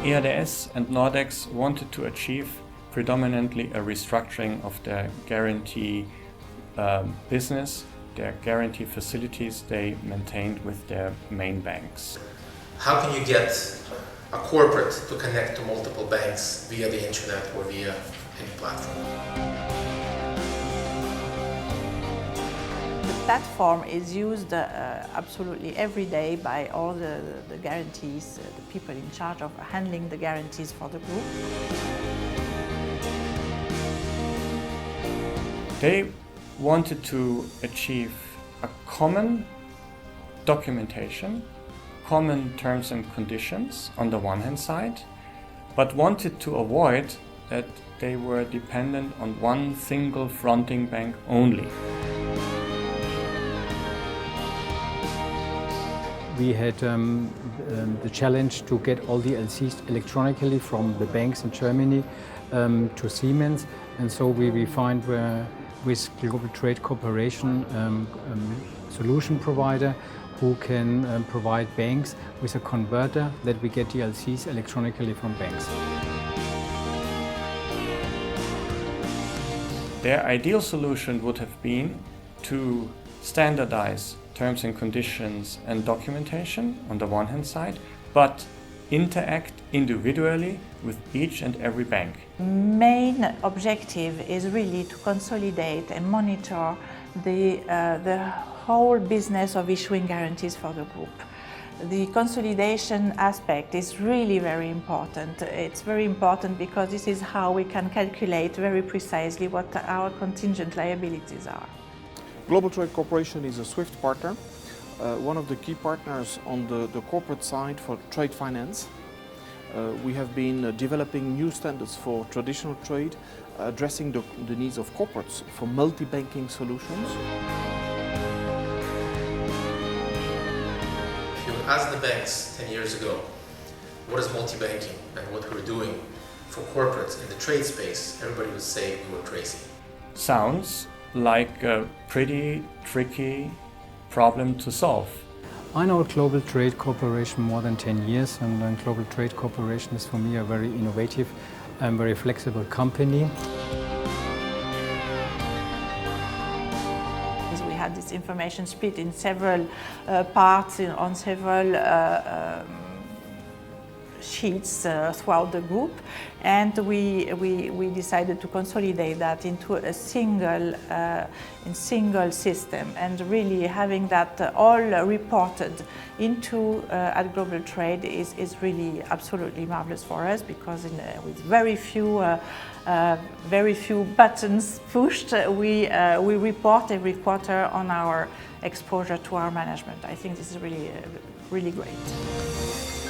EADS and Nordex wanted to achieve predominantly a restructuring of their guarantee business, their guarantee facilities they maintained with their main banks. How can you get a corporate to connect to multiple banks via the internet or via any platform? The platform is used absolutely every day by all the guarantees, the people in charge of handling the guarantees for the group. They wanted to achieve a common documentation, common terms and conditions on the one hand side, but wanted to avoid that they were dependent on one single fronting bank only. We had the challenge to get all the LCs electronically from the banks in Germany to Siemens, and so we find with Global Trade Corporation solution provider who can provide banks with a converter that we get the LCs electronically from banks. Their ideal solution would have been to standardize terms and conditions and documentation on the one hand side, but interact individually with each and every bank. Main objective is really to consolidate and monitor the whole business of issuing guarantees for the group. The consolidation aspect is really very important. It's very important because this is how we can calculate very precisely what our contingent liabilities are. Global Trade Corporation is a SWIFT partner, one of the key partners on the corporate side for trade finance. We have been developing new standards for traditional trade, addressing the needs of corporates for multi-banking solutions. If you asked the banks 10 years ago, what is multi-banking and what we're doing for corporates in the trade space, everybody would say we were crazy. Sounds like a pretty tricky problem to solve. I know Global Trade Corporation more than 10 years, and Global Trade Corporation is for me a very innovative and very flexible company. We had this information split in several parts, on several sheets throughout the group, and we decided to consolidate that into a single system, and really having that all reported into at Global Trade is really absolutely marvelous for us, because with very few buttons pushed, we report every quarter on our exposure to our management. I think this is really great.